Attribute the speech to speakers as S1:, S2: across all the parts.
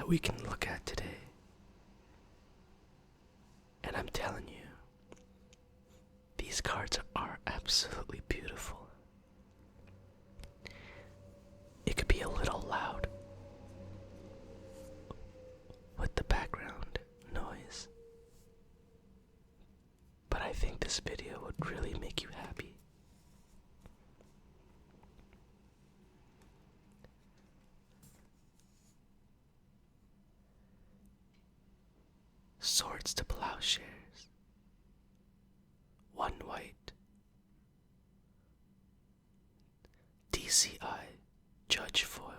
S1: that we can look at today. And I'm telling you, these cards are absolutely beautiful. It could be a little loud with the background noise, but I think this video would really make you happy. Swords to Plowshares. 1 white. DCI Judge Foil.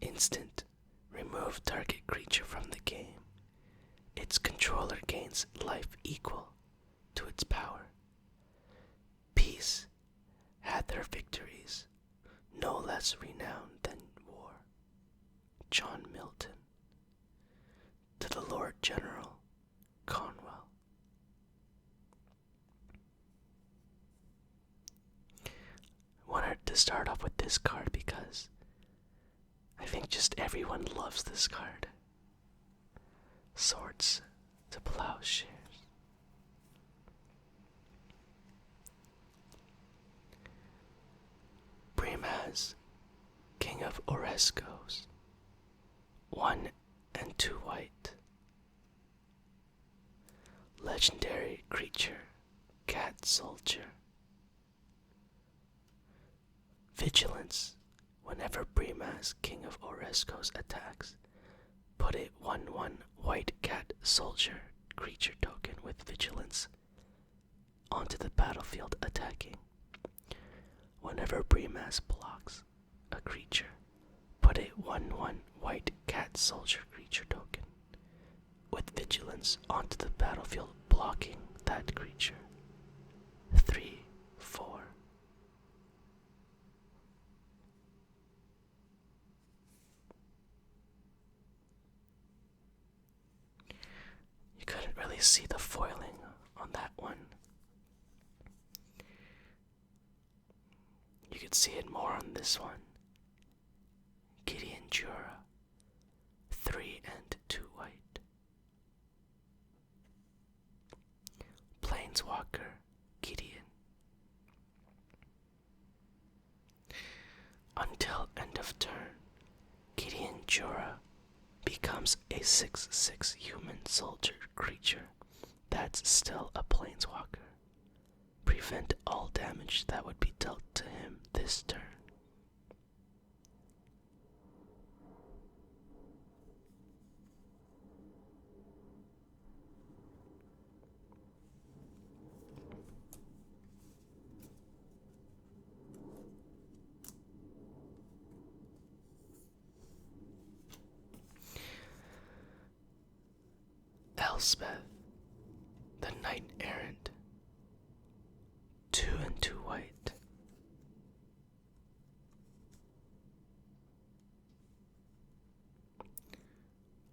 S1: Instant. Remove target creature from the game. Its controller gains life equal to its power. Peace had their victories, no less renowned than war. John Milton. To the Lord General Conwell. I wanted to start off with this card because I think just everyone loves this card. Swords to Plowshares. Brimaz, King of Orescos. 1 and 2 white. Legendary creature, Cat Soldier. Vigilance. Whenever Brimaz, King of Orescos attacks, put a 1/1 white cat soldier creature token with Vigilance onto the battlefield attacking. Whenever Brimaz blocks a creature, put a 1/1 white cat soldier creature token with Vigilance onto the battlefield blocking that creature. 3/4. You couldn't really see the foiling on that one. You could see it more on this one. Gideon Jura. 3 and 2 white. Planeswalker Gideon. Until end of turn, Gideon Jura becomes a 6/6 human soldier creature that's still a planeswalker. Prevent all damage that would be dealt to him this turn. Elspeth, the Knight Errant. 2 and 2 white.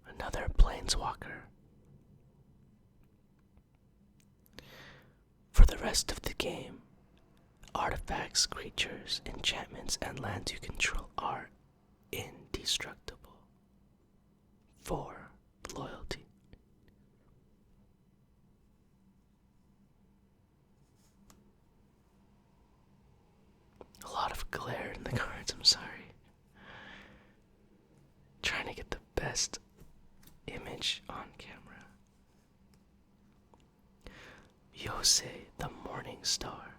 S1: Another planeswalker. For the rest of the game, artifacts, creatures, enchantments, and lands you control are indestructible. 4 loyalty. A lot of glare in the cards, I'm sorry. Trying to get the best image on camera. Yosei, the Morning Star.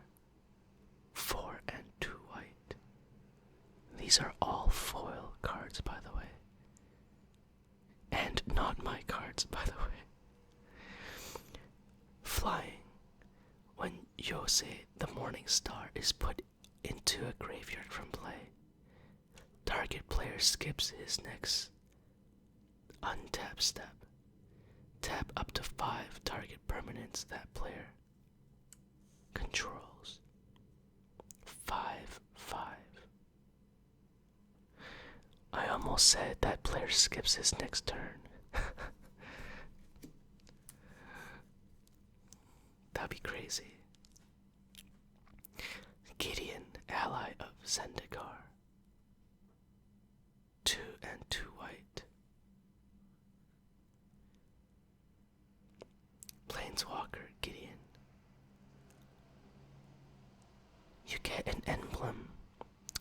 S1: 4 and 2 white. These are all foil cards, by the way. And not my cards, by the way. Flying. When Yosei, the Morning Star, is put into a graveyard from play, target player skips his next untap step. Tap up to 5 target permanents that player controls. 5/5. I almost said that player skips his next turn. That'd be crazy. Gideon, ally of Zendikar. You get an emblem.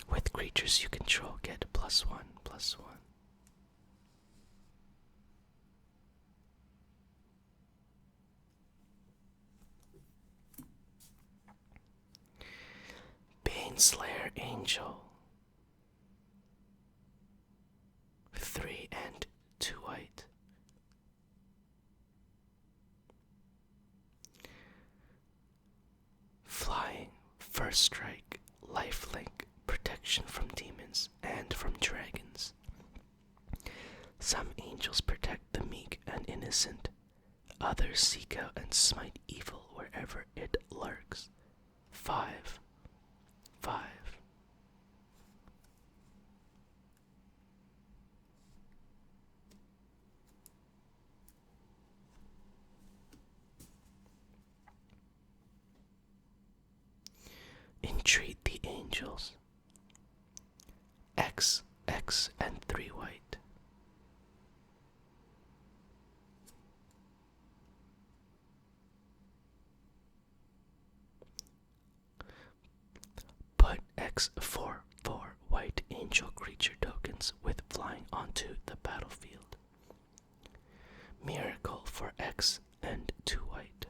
S1: With creatures you control, get +1/+1. Baneslayer Angel. 3 and 2 white. Flying, first strike, lifelink, protection from demons and from dragons. Some angels protect the meek and innocent. Others seek out and smite evil wherever it lurks. 5/5. Entreat the angels. X, X, and 3 white. Put X/4/4 white angel creature tokens with flying onto the battlefield. Miracle for X and 2 white.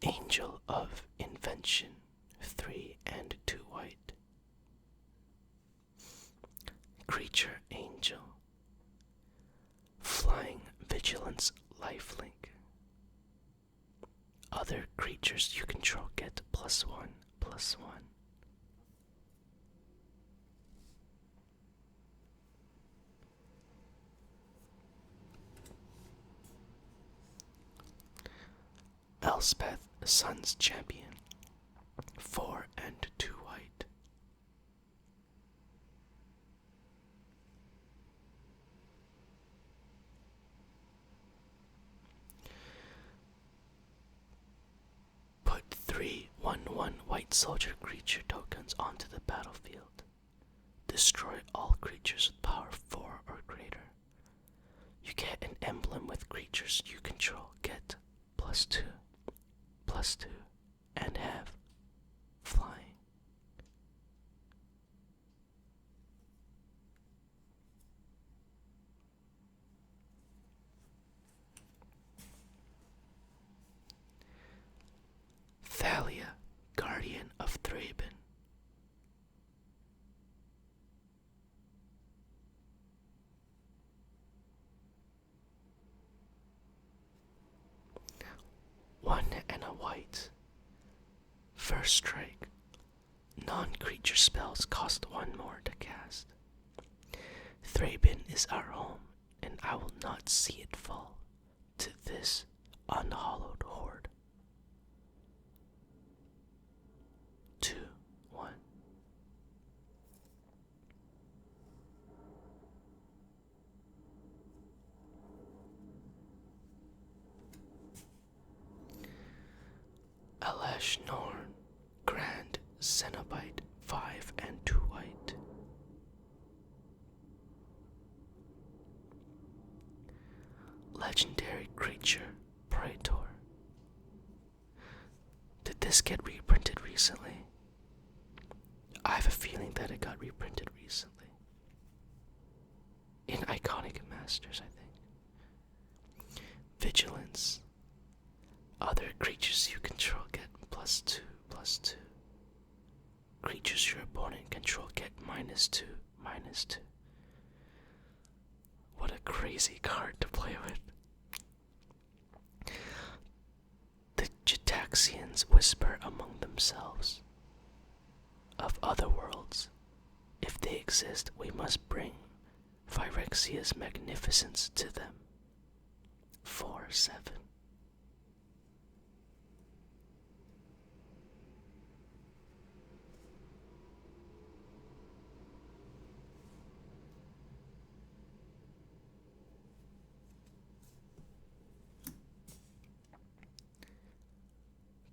S1: Angel of Invention, 3 and 2 white. Creature Angel. Flying Vigilance lifelink. Other creatures you control get +1/+1. Elspeth, Sun's Champion, 4 and 2 white. Put 3/1/1 white soldier creature tokens onto the battlefield. Destroy all creatures with power 4 or greater. You get an emblem with creatures you control, get +2/+2, and have flying. Thalia, Guardian of Thraben. One and a white. First strike. Non-creature spells cost 1 more to cast. Thraben is our home, and I will not see it fall to this unhallowed horde. 2/1. Elesh Norn, Grand Cenobite, 5 and 2 white. Legendary creature, Praetor. Did this get reprinted recently? I have a feeling that it got reprinted recently. In Iconic Masters, I think. Vigilance. Other creatures you control get +2/+2. Creatures your opponent control get -2/-2. What a crazy card to play with. The Gitaxians whisper among themselves. Of other worlds, if they exist, we must bring Phyrexia's magnificence to them. 4/7.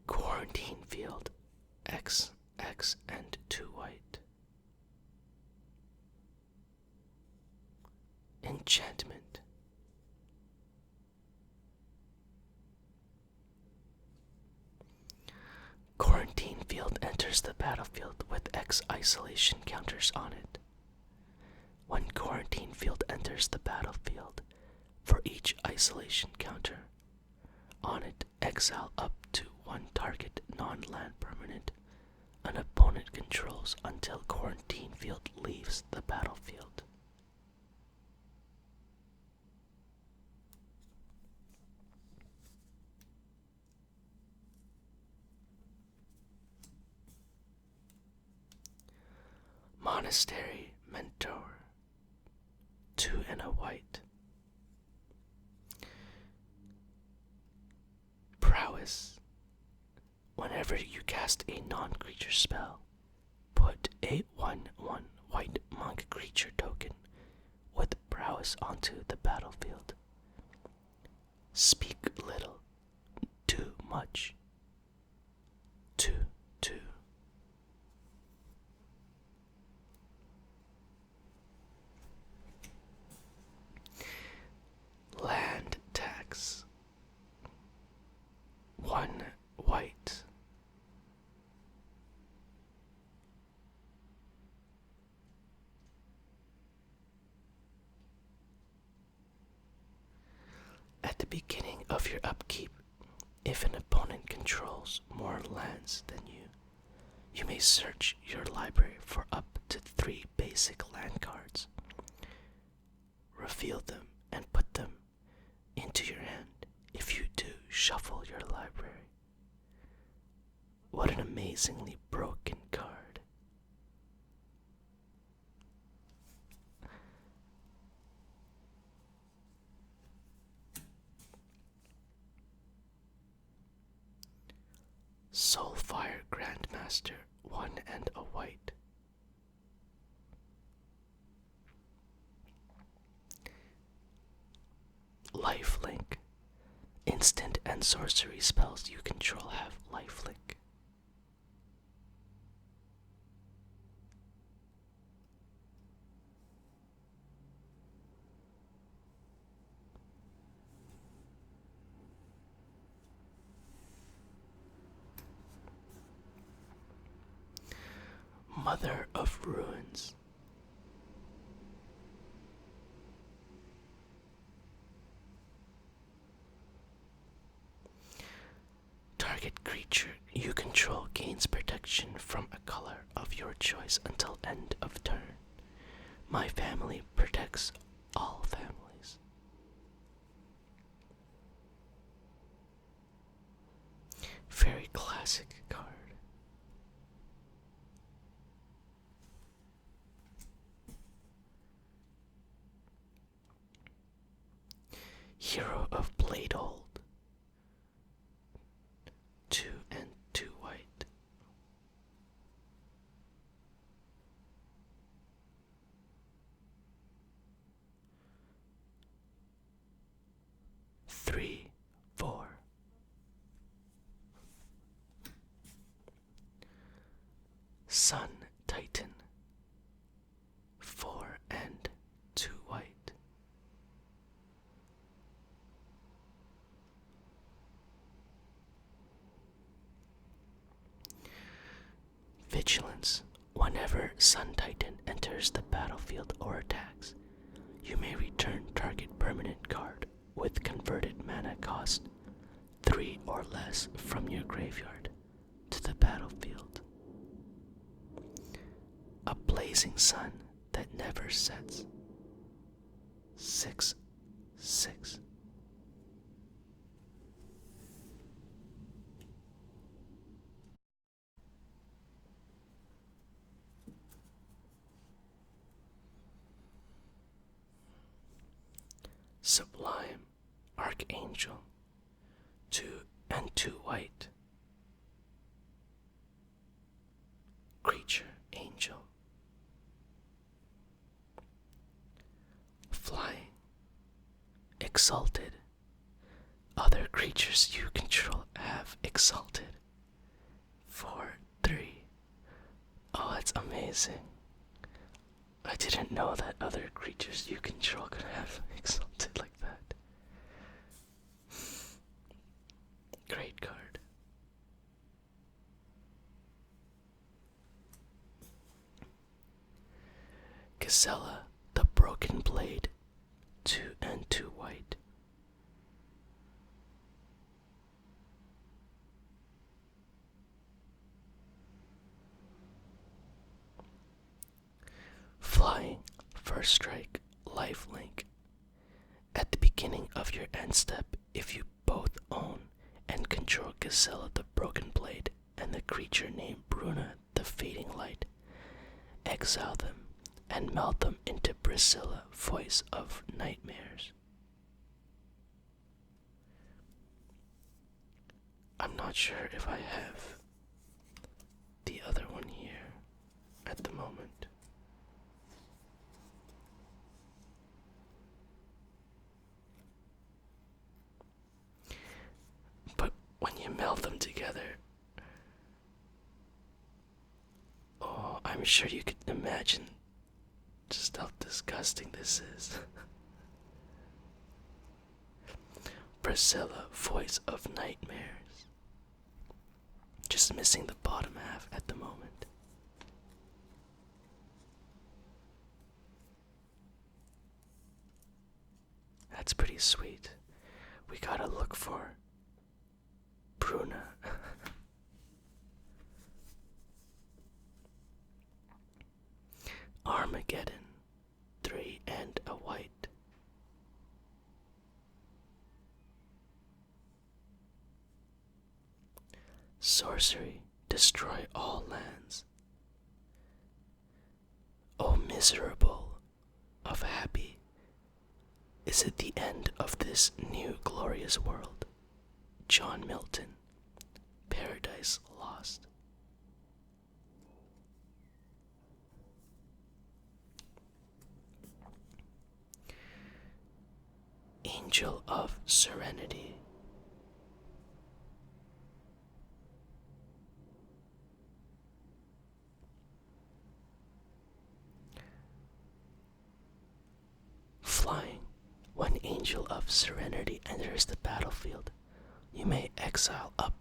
S1: Quarantine Field, X X and 2 white. Enchantment. Quarantine field enters the battlefield with X isolation counters on it. When quarantine field enters the battlefield, for each isolation counter on it, exile up to one target non-land permanent an opponent controls until quarantine field leaves the battlefield. Monastery Mentor. 2 and a white. Prowess. Whenever you cast a non-creature spell, put a 1/1 white monk creature token with prowess onto the battlefield. Speak little, do much. 2/2. Land tax. 1 white. At the beginning of your upkeep, if an opponent controls more lands than you, you may search your library for up to 3 basic land cards. Reveal them and put them into your hand. If you do, shuffle your library. What an amazingly broken card. Soulfire Grandmaster, 1 and a white. Lifelink. Instant and sorcery spells you control have lifelink. Mother of Ruins. Target creature you control gains protection from a color of your choice until end of turn. My family protects all families. Very classic card. Hero of Bladehold. 2 and 2 white. Three, 4. Sun Titan. 4 and 2 white. Vigilance. Whenever Sun Titan enters the battlefield or attacks, you may return target permanent card with converted mana cost 3 or less from your graveyard to the battlefield. A blazing sun that never sets. 6/6. Sublime Archangel. 2 and 2 white. Creature Angel. Flying. Exalted. Other creatures you control have exalted. 4/3. amazing. I didn't know that other creatures you control could have exalted like that. Great card. Casella, the Broken Blade, 2 and 2 white. Flying, first strike, lifelink. At the beginning of your end step, if you both own and control Casella the Broken Blade and the creature named Bruna the Fading Light, exile them and melt them into Priscilla, Voice of Nightmares. I'm not sure if I have the other one here at the moment. But when you melt them together, oh, I'm sure you could imagine just how disgusting this is. Priscilla, Voice of Nightmares. Just missing the bottom half at the moment. That's pretty sweet. We gotta look for Bruna. Armageddon, 3 and a white. Sorcery, destroy all lands. O miserable of happy, is it the end of this new glorious world? John Milton, Paradise Lost. Angel of Serenity. Flying. When Angel of Serenity enters the battlefield, you may exile up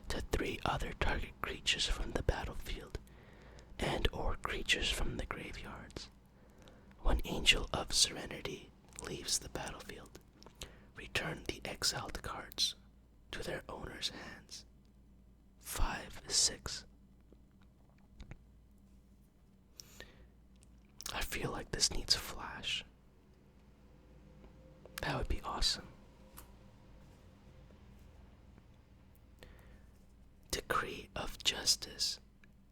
S1: to 3 other target creatures from the battlefield and or creatures from the graveyards. When Angel of Serenity leaves the battlefield, return the exiled cards to their owner's hands. 5/6. I feel like this needs flash. That would be awesome. Decree of Justice,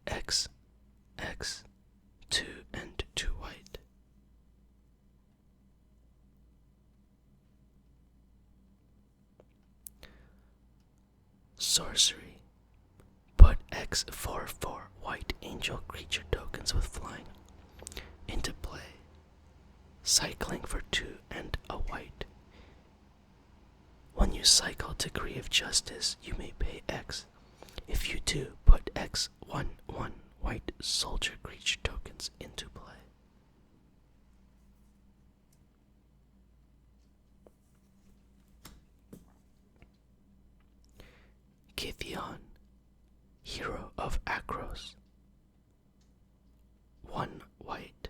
S1: X, 2 and 2 white. Sorcery, put X 4/4 white angel creature tokens with flying into play. Cycling for 2 and a white. When you cycle Decree of Justice, you may pay X. If you do, put X 1/1 white soldier creature tokens into play. Kithion, Hero of Akros. 1 white.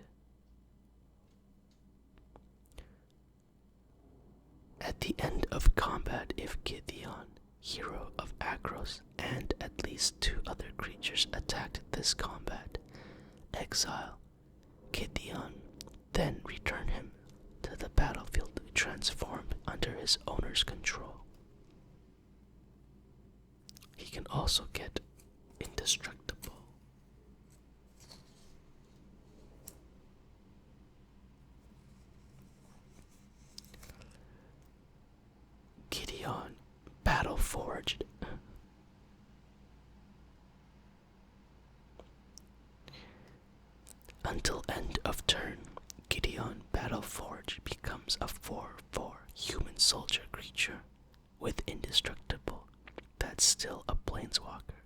S1: At the end of combat, if Kithion, Hero of Akros, and at least 2 other creatures attacked this combat, exile Kithion, then return him to the battlefield transformed under his owner's control. He can also get indestructible. Gideon, Battle Forged. Until end of turn, Gideon Battle Forge becomes a 4/4 human soldier creature with indestructible. That's still a planeswalker.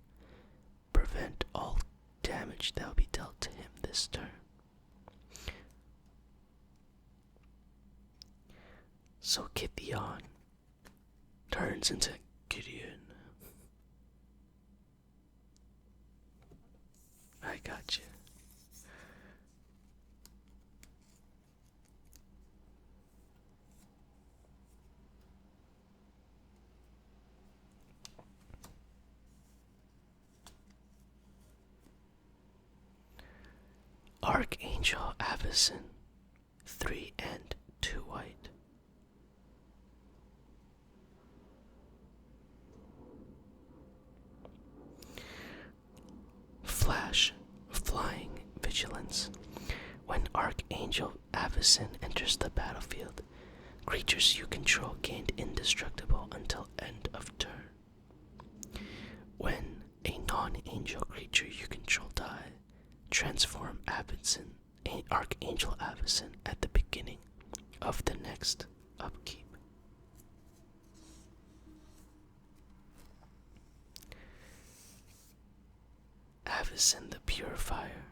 S1: Prevent all damage that will be dealt to him this turn. So Gideon turns into Gideon. I got you. Archangel Avison, 3 and 2 white. Flash, flying, vigilance. When Archangel Avison enters the battlefield, creatures you control gain indestructible until end of turn. When a non-angel creature you control die, transform Archangel Avison at the beginning of the next upkeep. Avison the Purifier.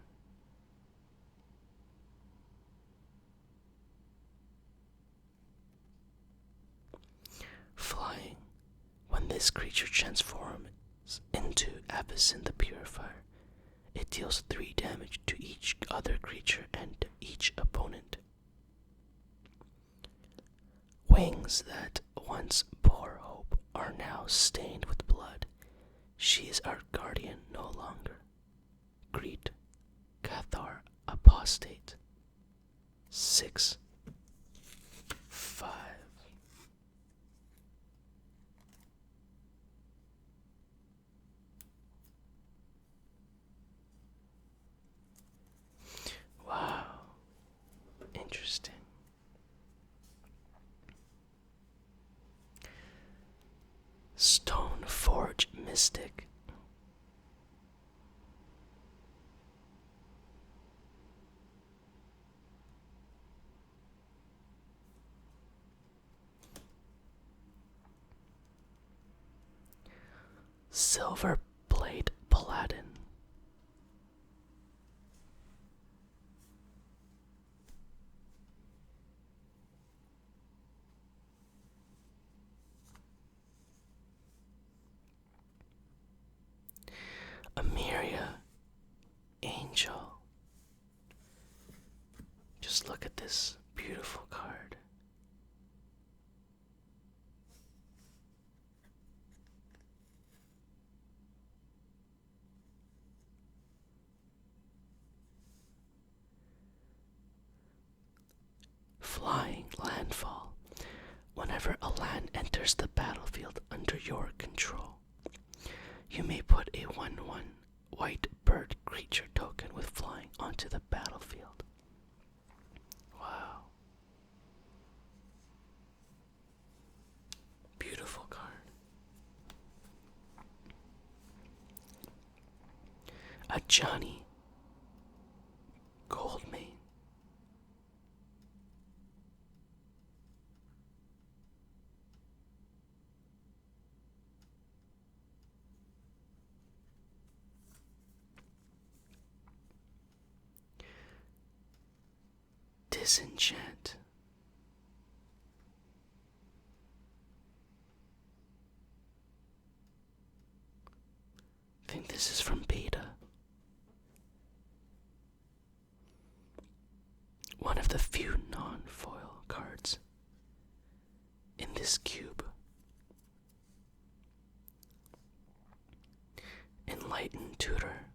S1: Flying. When this creature transforms into Avison the Purifier, it deals 3 damage to each other creature and each opponent. Wings that once bore hope are now stained with blood. She is our guardian no longer. Greet, Cathar Apostate. 6, 5. Wow, interesting. Stoneforge Mystic. Silverblade Paladin. Amiria Angel. Just look at this beautiful card. Flying Landfall. Whenever a land enters the battlefield under your control, you may put a 1/1 white bird creature token with flying onto the battlefield. Wow. Beautiful card. A Johnny Goldmane. Disenchant. I think this is from beta. One of the few non-foil cards in this cube. Enlightened Tutor.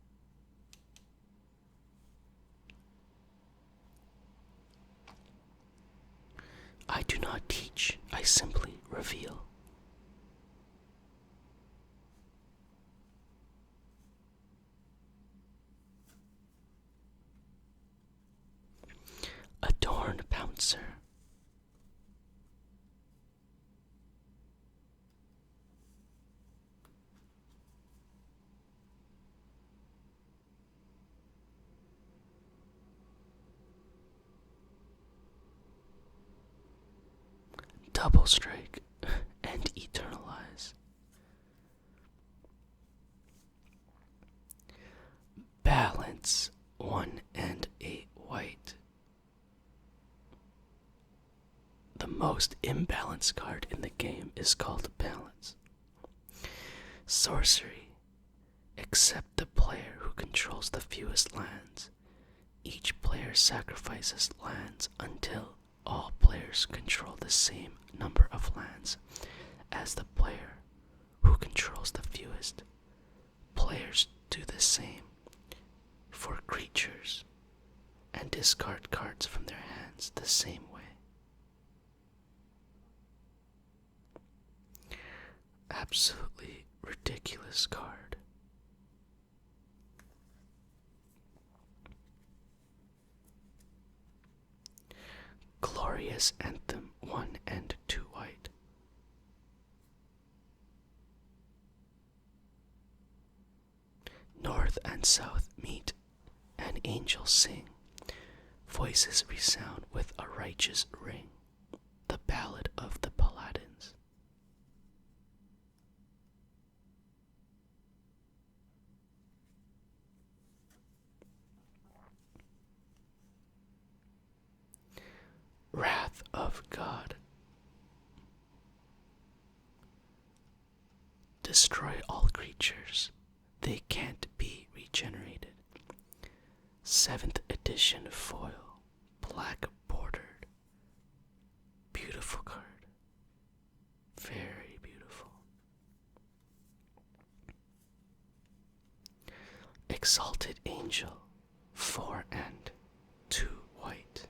S1: I do not teach, I simply reveal. Adorned Pouncer. Double Strike and Eternalize. Balance 1 and most imbalanced card in the game is called Balance. Sorcery. Except the player who controls the fewest lands. Each player sacrifices lands until all players control the same number of lands as the player who controls the fewest. Players do the same for creatures and discard cards from their hands the same way. Absolutely ridiculous card. Glorious Anthem 1 and 2 white. North and south meet, and angels sing. Voices resound with a righteous ring. The ballad of the paladins. Wrath of God. Destroy all creatures. They can't be regenerated. 7th edition foil. Black bordered. Beautiful card. Very beautiful. Exalted Angel. 4 and 2 white.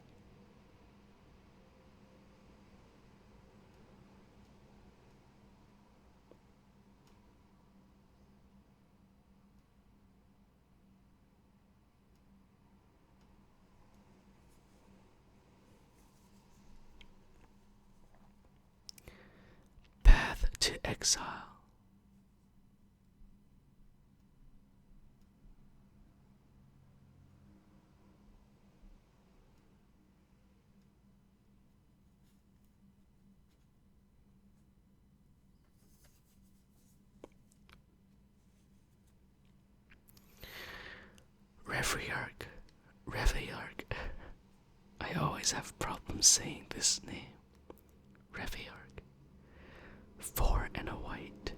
S1: Path to Exile. Reviarch. I always have problems saying this name. Reviarch. 4 and a white.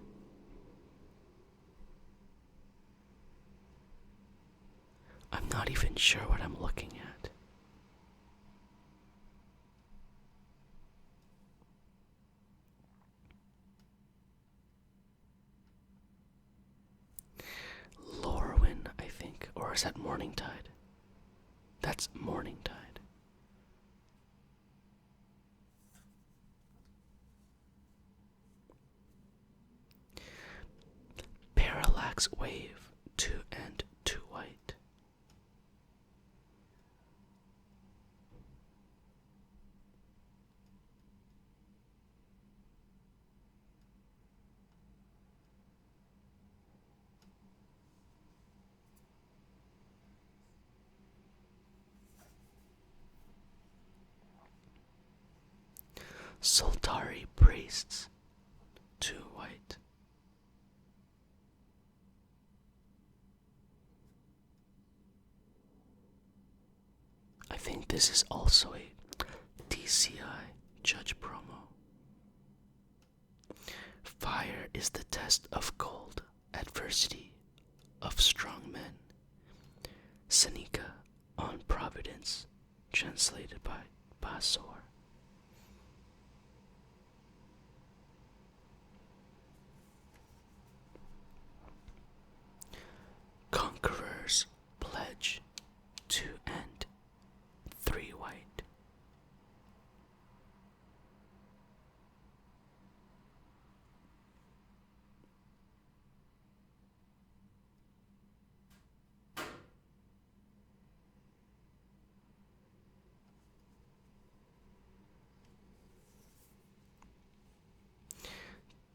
S1: I'm not even sure what I'm looking at. Lorwyn, I think. Or is that Morningtide? That's Morningtide. Parallax Wave, 2 and 2 white. Soltari Priests, 2 white. I think this is also a DCI Judge promo. Fire is the test of cold, adversity of strong men. Seneca on Providence, translated by Basor. Conqueror's Pledge, 2 and 3 white.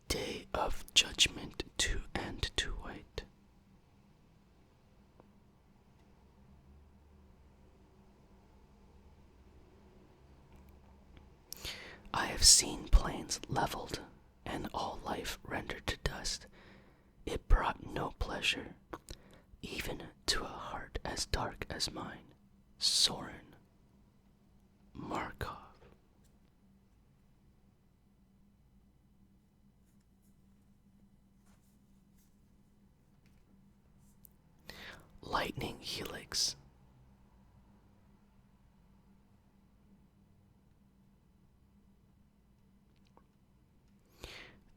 S1: Day of Judgment, 2 and 2 white. I have seen plains leveled and all life rendered to dust. It brought no pleasure, even to a heart as dark as mine. Soren Markov. lightning helix.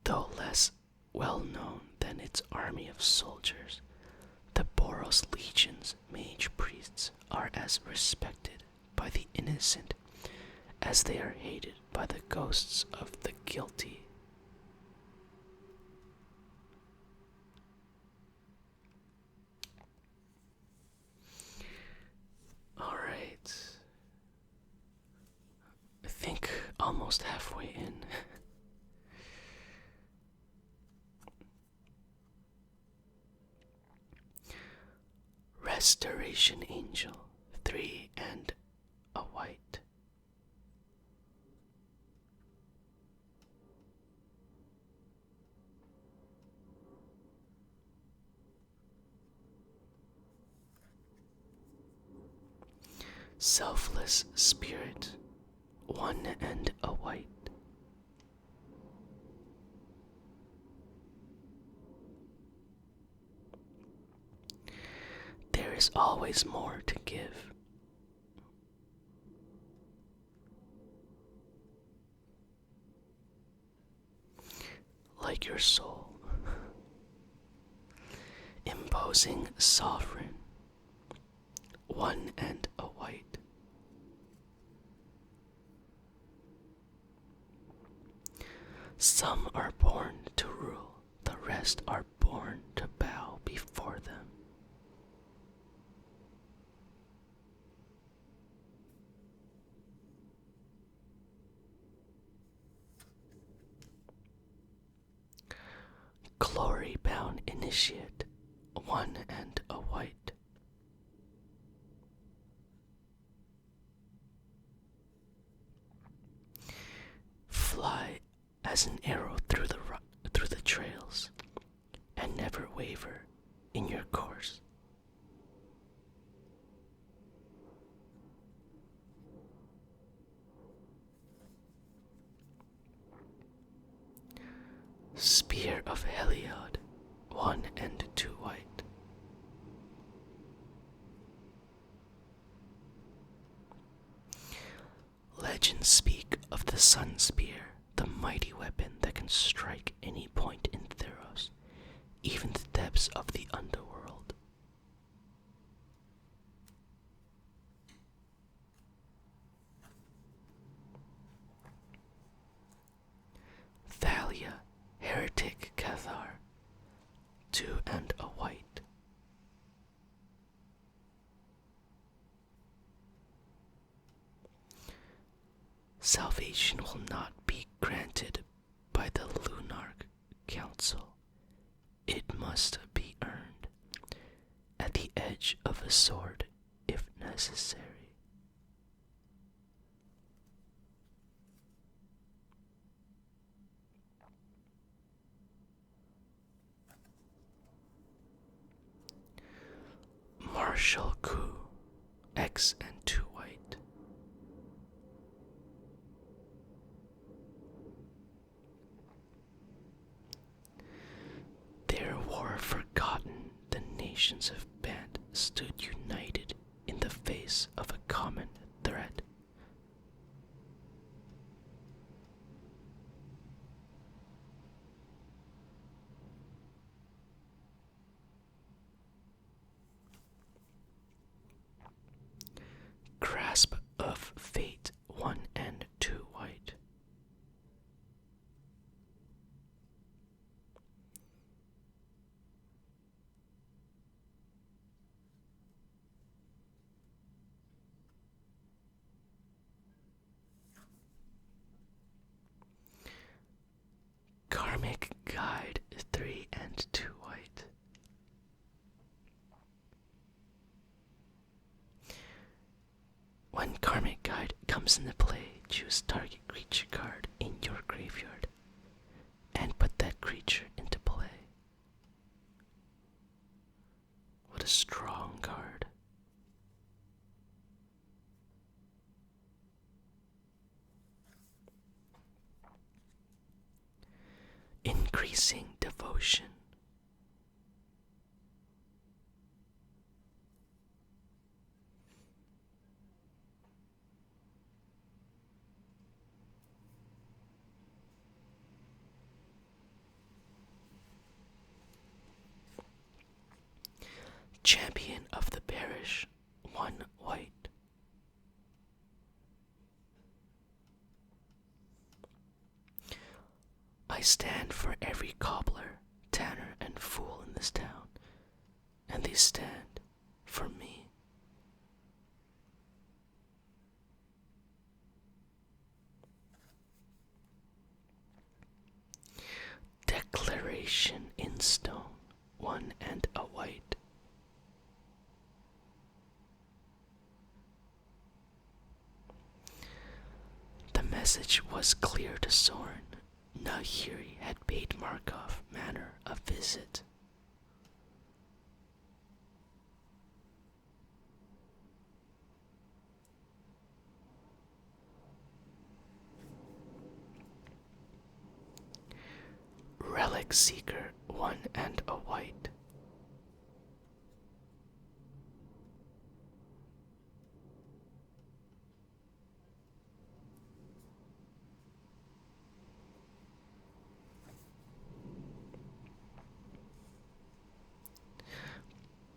S1: Though less well known than its army of soldiers, the Boros legion's mage priests are as respected by the innocent as they are hated by the ghosts of the guilty. Alright. I think almost halfway in. Restoration Angel, 3 and a white. Selfless Spirit, 1 and a white. There is always more to give. Like your soul. Imposing Sovereign, 1 and a white. Some are born to rule, the rest are born to bow before them. Glory-bound Initiate, 1 and a white. Fly as an arrow through the trails, and never waver in your course. Spear of Heliod, 1 and 2 white. Legends speak of the Sun Spear, the mighty weapon that can strike any point in Theros, even the depths of the underworld. Thalia, Heretic Cathar, 2 and a white. Salvation will not be granted by the Lunarch Council. It must be earned at the edge of a sword if necessary. Martial Coup, X and 2 white. Their war forgotten, the nations of Bant stood united in the face of a common threat. Grasp of Fate, 1 and 2 white. Karmic Guide, 3 and 2 white. When Karmic Guide comes into play, choose target creature card in your graveyard and put that creature into play. What a strong card. Increasing Devotion. champion of the parish, 1 white. I stand for every cobbler, tanner, and fool in this town, and they stand for me. Declaration in stone, 1 and a white. The message was clear to Soren. Nahiri had paid Markov Manor a visit. Relic Seeker, 1 and a white.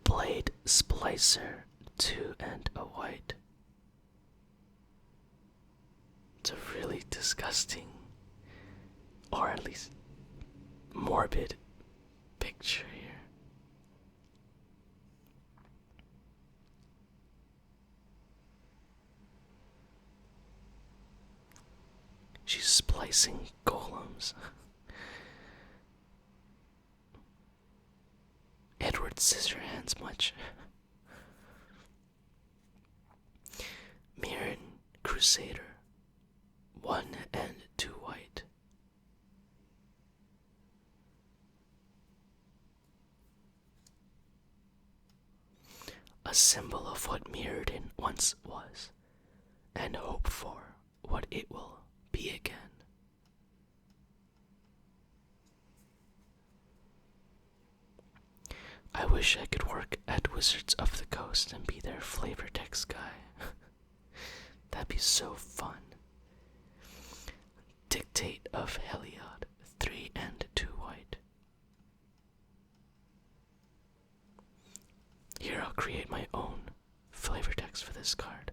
S1: Blade Splicer, 2 and a white. It's a really disgusting, or at least morbid, picture here. She's splicing golems. Edward Scissorhands much. Mirren Crusader, 1 and 2 white. A symbol of what Mirrodin once was, and hope for what it will be again. I wish I could work at Wizards of the Coast and be their flavor text guy. That'd be so fun. Dictate of Heliod, 3 and 2 white. Here, I'll create my own flavor text for this card.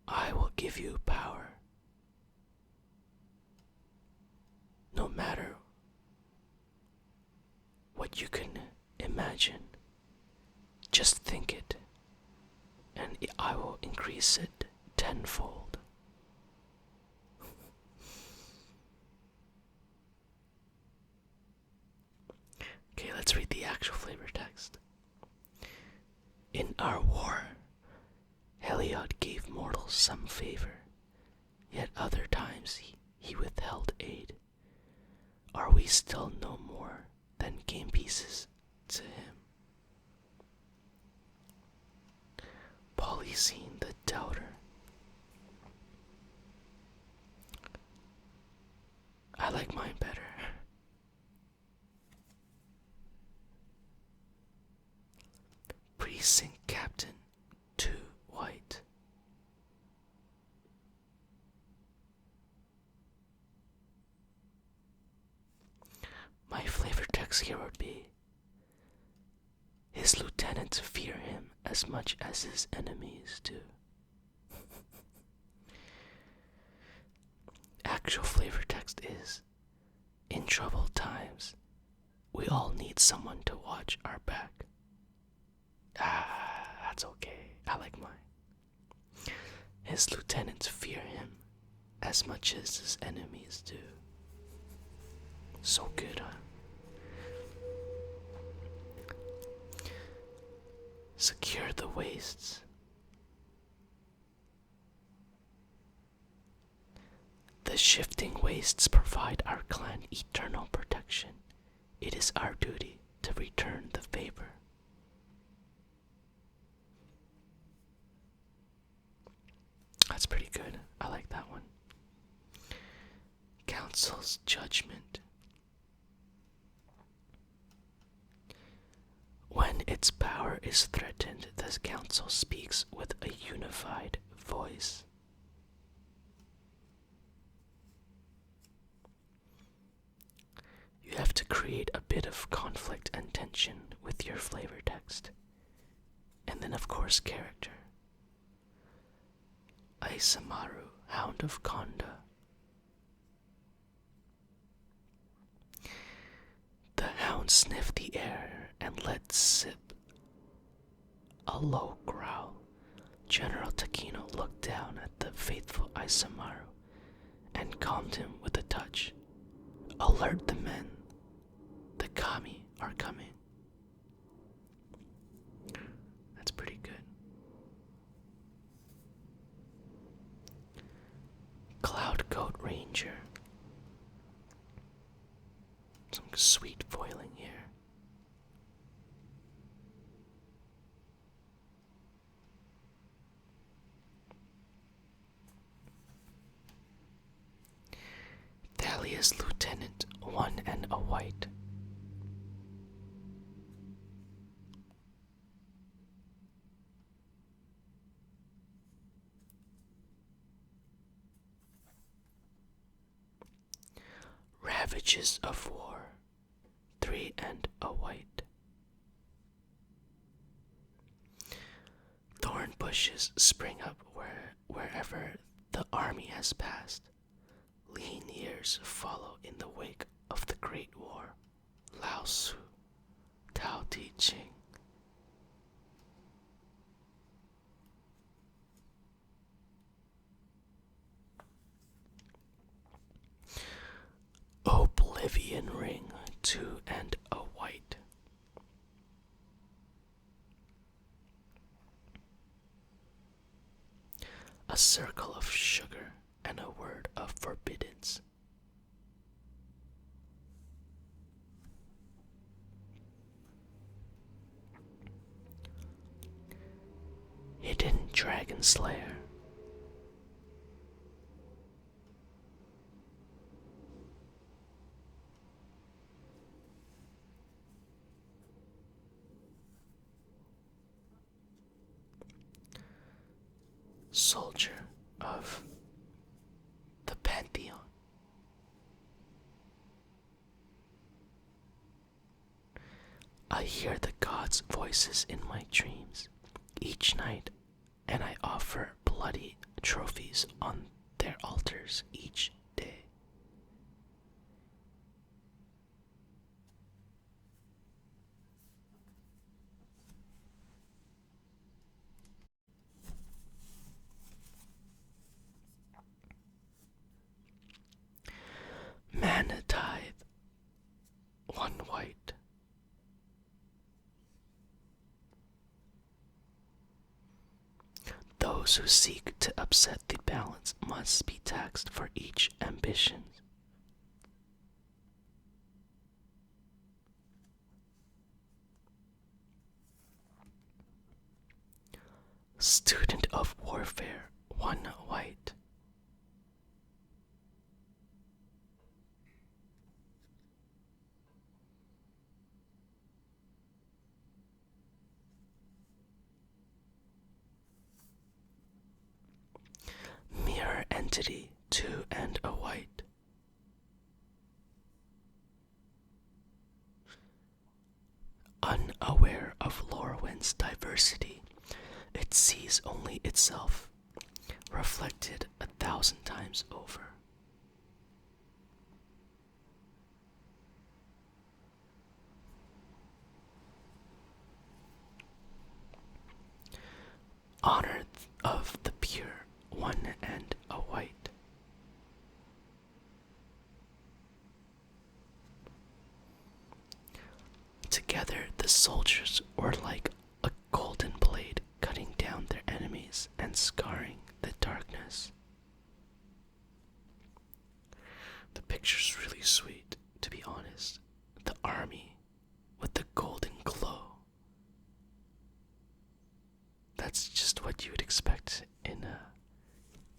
S1: I will give you power. No matter what you can imagine, just think it, and I will increase it tenfold. Okay, let's read the actual flavor text. In our war, Heliod gave mortals some favor, yet other times he withheld aid. Are we still no more than game pieces to him? Polyscene the Doubter. I like mine better. Precinct Captain, 2 white. My flavor text here would be: his lieutenants fear him as much as his enemies do. Actual flavor text is: in troubled times, we all need someone to watch our back. That's okay. I like mine. His lieutenants fear him as much as his enemies do. So good, huh? Secure the wastes. The shifting wastes provide our clan eternal protection. It is our duty to return the favor. That's pretty good. I like that one. Council's judgment. When its power is threatened, the council speaks with a unified voice. create a bit of conflict and tension with your flavor text. And then, of course, character. Isamaru, Hound of Konda. The hound sniffed the air and let sip a low growl. General Takino looked down at the faithful Isamaru and calmed him with a touch. Alert the men. The kami are coming. That's pretty good. Cloud Coat Ranger. Some sweet foiling here. Thalia's Lieutenant, 1 and a white. Ravages of War, 3 and a white. Thorn bushes spring up wherever the army has passed. Lean years follow in the wake of the Great War. Lao Tzu, Tao Te Ching. Oblivion Ring, 2 and a white. A circle of sugar and a word of forbiddance. Hidden Dragon Slayer. Soldier of the Pantheon. I hear the gods' voices in my dreams each night, and I offer bloody trophies on their altars each day. Mana Tithe, 1 white. Those who seek to upset the balance must be taxed for each ambition. Student of Warfare, 1 white. Mirror Entity, 2 and a white. Unaware of Lorwyn's diversity, it sees only itself, reflected 1,000 times over. Honor of the Pure, 1 and a white. Together the soldiers were like a golden blade cutting down their enemies and scarring the darkness. The picture's really sweet, to be honest. The army with the golden glow. That's just what you would expect in a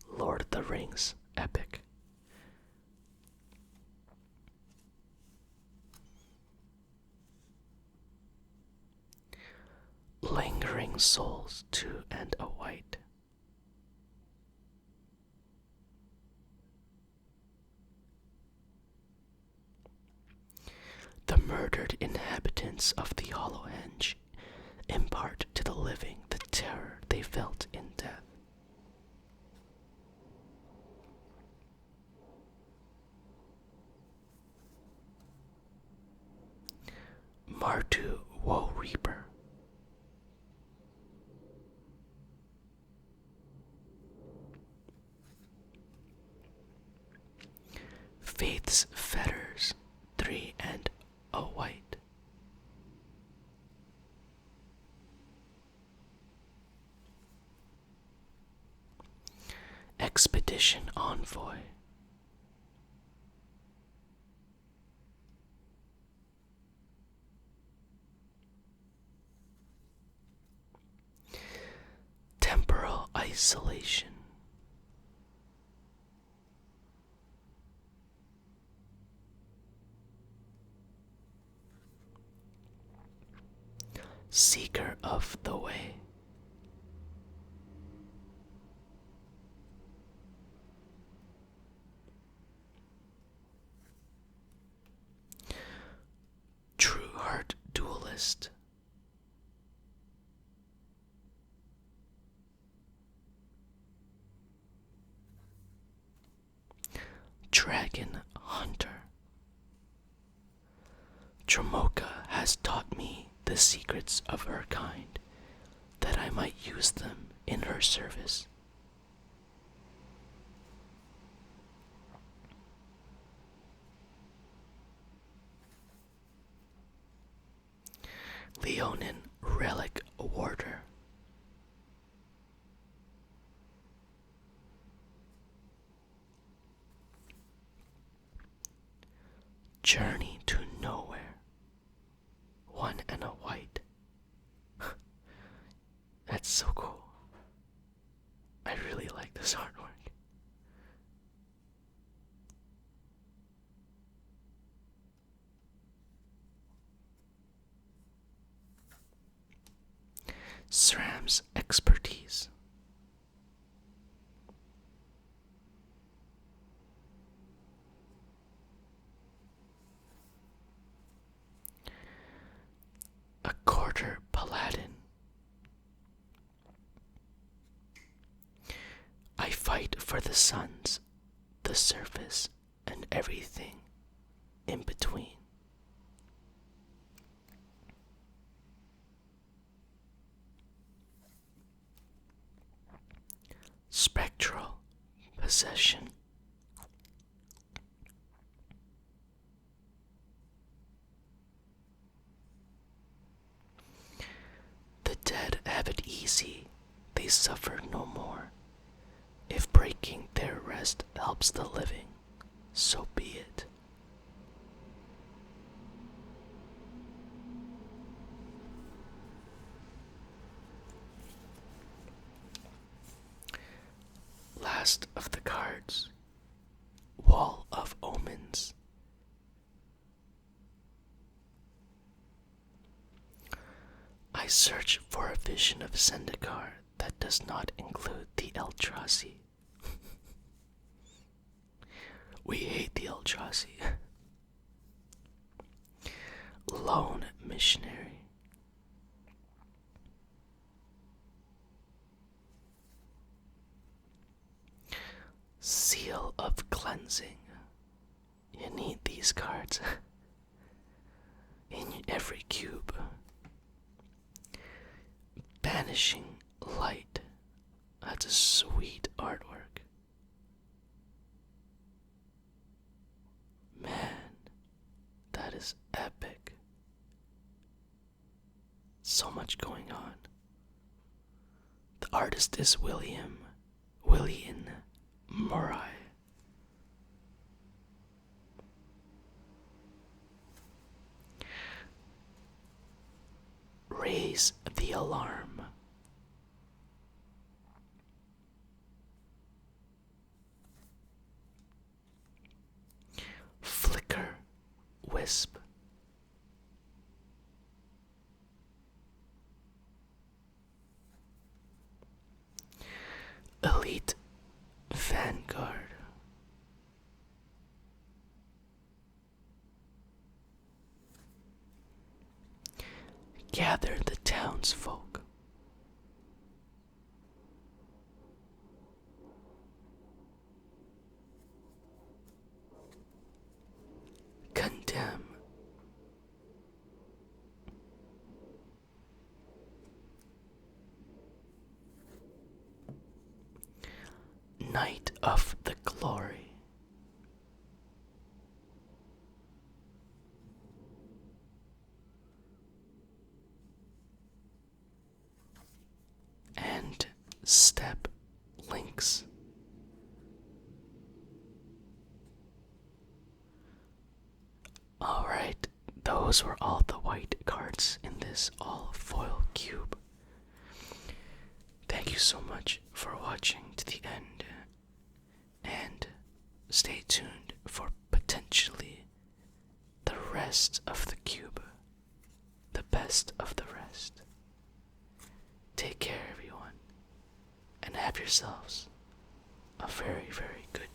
S1: Lord of the Rings epic. Lingering Souls, 2 and a white. The movements of the hollow hinge impart to the living the terror they felt in death. Martu Woe Reaper. Faith's Fetters, 3 and a white. Expedition Envoy. Temporal Isolation. Seeker of the Way. True Heart Duelist. Dragon Hunter. Tramoka has taught me the secrets of her kind, that I might use them in her service. Leonin Relic Warder. Journey to Nowhere. 1 and a white. That's so cool. I really like this artwork. SRAM's Expertise. A Quarter Paladin. I fight for the suns, the surface, and everything in between. Spectral Possession. The dead have it easy, they suffer no more. If breaking their rest helps the living, so be it. Last of the cards. Wall of Omens. I search for a vision of Zendikar that does not include the Eldrazi. We hate the Eldrazi. Lone Missionary. Seal of Cleansing. You need these cards in every cube. Banishing Light. That's a sweet artwork. Man, that is epic. So much going on. The artist is William Murray. Raise the Alarm. Flicker Wisp. Elite Vanguard. gather the townsfolk. Condemn. Night of the Glory. And step links. Alright, those were all the white cards in this all foil cube. Thank you so much for watching to the end, and stay tuned for potentially the rest of the cube, the best of the rest. Take care, everyone, and have yourselves a very, very good